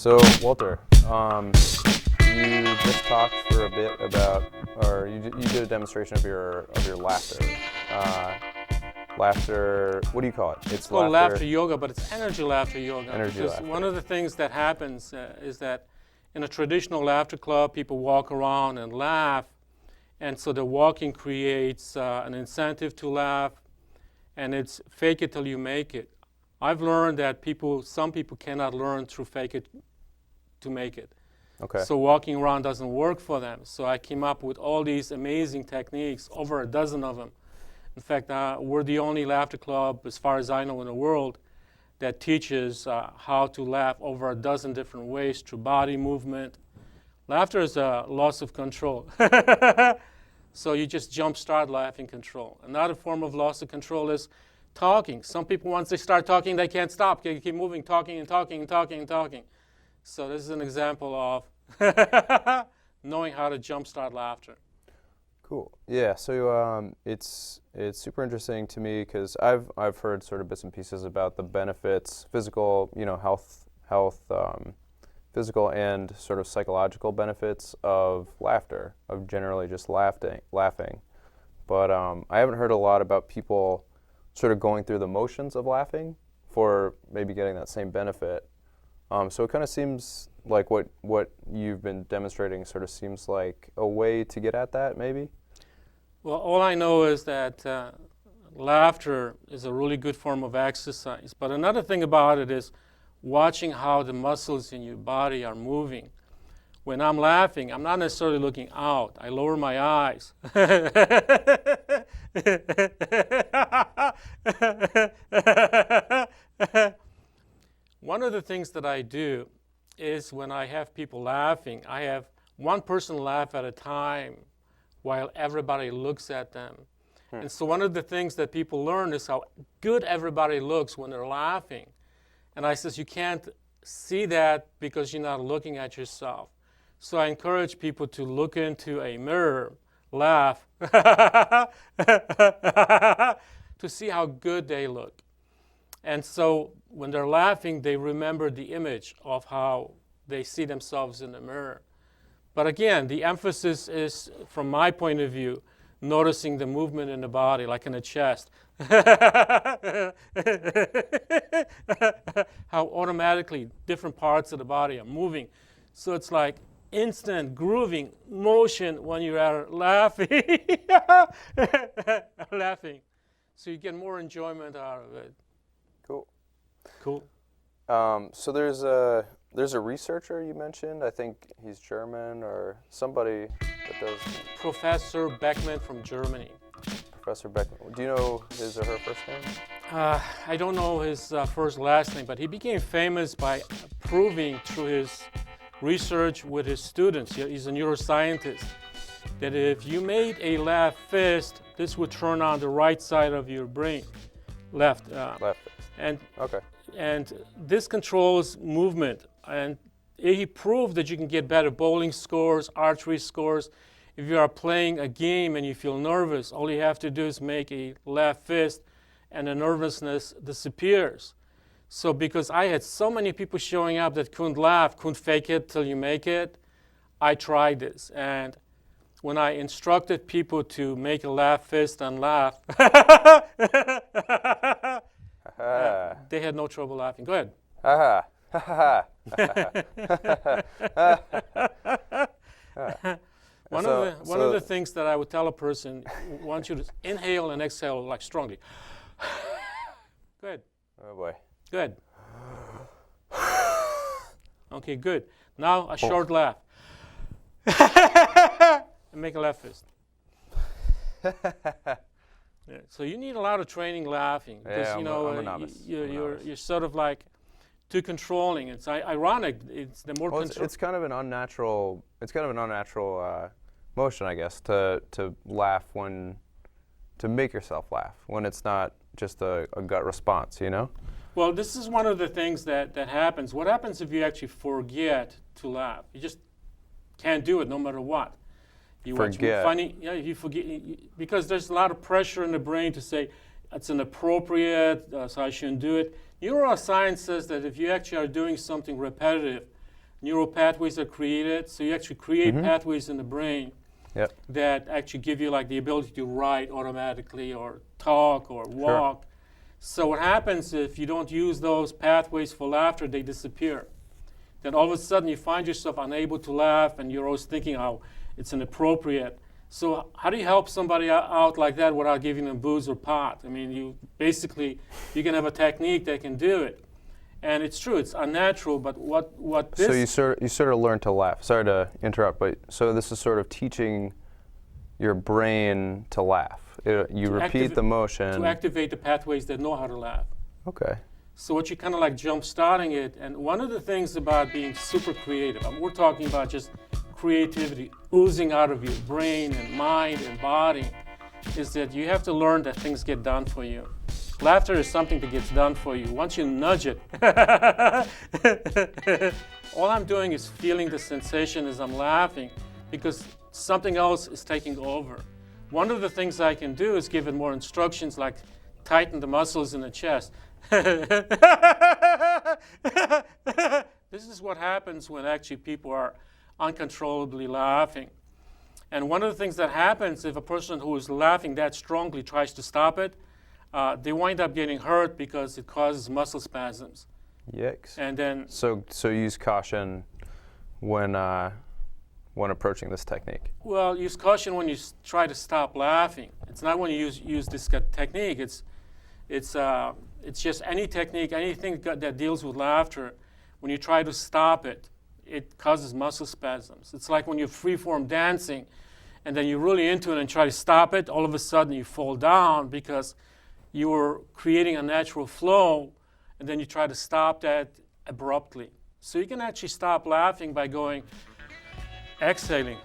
So, Walter, you just talked for a bit about, or you did a demonstration of your laughter. Laughter. What do you call it? It's called laughter yoga, but it's energy laughter yoga. Energy because laughter. one of the things that happens is that in a traditional laughter club, people walk around and laugh, and so the walking creates an incentive to laugh, and it's fake it till you make it. I've learned that some people cannot learn through fake it to make it. Okay. So walking around doesn't work for them. So I came up with all these amazing techniques, over a dozen of them. In fact, we're the only laughter club, as far as I know, in the world that teaches how to laugh over a dozen different ways through body movement. Laughter is a loss of control. So you just jumpstart laughing control. Another form of loss of control is talking. Some people, once they start talking, they can't stop. They keep moving, talking and talking and talking and talking. So this is an example of knowing how to jumpstart laughter. Cool. Yeah. So it's super interesting to me because I've heard sort of bits and pieces about the benefits, physical, health, physical and sort of psychological benefits of laughter, of generally just laughing. But I haven't heard a lot about people sort of going through the motions of laughing for maybe getting that same benefit. So it kind of seems like what you've been demonstrating sort of seems like a way to get at that, maybe? Well, all I know is that laughter is a really good form of exercise. But another thing about it is watching how the muscles in your body are moving. When I'm laughing, I'm not necessarily looking out. I lower my eyes. One of the things that I do is when I have people laughing, I have one person laugh at a time while everybody looks at them. And so one of the things that people learn is how good everybody looks when they're laughing. And I says, you can't see that because you're not looking at yourself. So I encourage people to look into a mirror, laugh, to see how good they look. And so when they're laughing, they remember the image of how they see themselves in the mirror. But again, the emphasis is, from my point of view, noticing the movement in the body, like in the chest. How automatically different parts of the body are moving. So it's like instant grooving motion when you're laughing. Laughing. So you get more enjoyment out of it. Cool. So there's a researcher you mentioned. I think he's German or somebody that does. Professor Beckman from Germany. Professor Beckman. Do you know his or her first name? I don't know his first last name, but he became famous by proving through his research with his students, he's a neuroscientist, that if you made a left fist, this would turn on the right side of your brain. Left. Left. And this controls movement. And he proved that you can get better bowling scores, archery scores. If you are playing a game and you feel nervous, all you have to do is make a left fist and the nervousness disappears. So because I had so many people showing up that couldn't laugh, couldn't fake it till you make it, I tried this. And when I instructed people to make a left fist and laugh, they had no trouble laughing. Go ahead. One of the things that I would tell a person, I want you to inhale and exhale like strongly. Good. Oh boy. Good. Okay, good. Now a short laugh. And make a left fist. Yeah. So you need a lot of training laughing because I'm a novice. You're sort of like too controlling. It's ironic. It's the more it's kind of an unnatural. It's kind of an unnatural motion, I guess, to laugh to make yourself laugh when it's not just a gut response, you know. Well, this is one of the things that happens. What happens if you actually forget to laugh? You just can't do it no matter what. You forget. Watch funny, yeah, you forget because there's a lot of pressure in the brain to say it's inappropriate, so I shouldn't do it. Neuroscience says that if you actually are doing something repetitive, neural pathways are created. So you actually create pathways in the brain Yep. that actually give you like the ability to write automatically or talk or walk. So what happens if you don't use those pathways for laughter, they disappear. Then all of a sudden you find yourself unable to laugh and you're always thinking how it's inappropriate. So how do you help somebody out like that without giving them booze or pot? I mean, you can have a technique that can do it. And it's true, it's unnatural, but what this... So you sort of learn to laugh. Sorry to interrupt, but so this is sort of teaching your brain to laugh. You repeat the motion. To activate the pathways that know how to laugh. Okay. So what you kind of like jump starting it, and one of the things about being super creative, we're talking about just creativity oozing out of your brain and mind and body, is that you have to learn that things get done for you. Laughter is something that gets done for you. Once you nudge it, all I'm doing is feeling the sensation as I'm laughing because something else is taking over. One of the things I can do is give it more instructions like tighten the muscles in the chest. This is what happens when actually people are uncontrollably laughing. And one of the things that happens if a person who is laughing that strongly tries to stop it, they wind up getting hurt because it causes muscle spasms. Yikes. And then so use caution when approaching this technique. Well, use caution when you try to stop laughing. It's not when you use this technique. It's just any technique, anything that deals with laughter. When you try to stop it, it causes muscle spasms. It's like when you're freeform dancing, and then you're really into it and try to stop it. All of a sudden, you fall down because you were creating a natural flow, and then you try to stop that abruptly. So you can actually stop laughing by going, exhaling.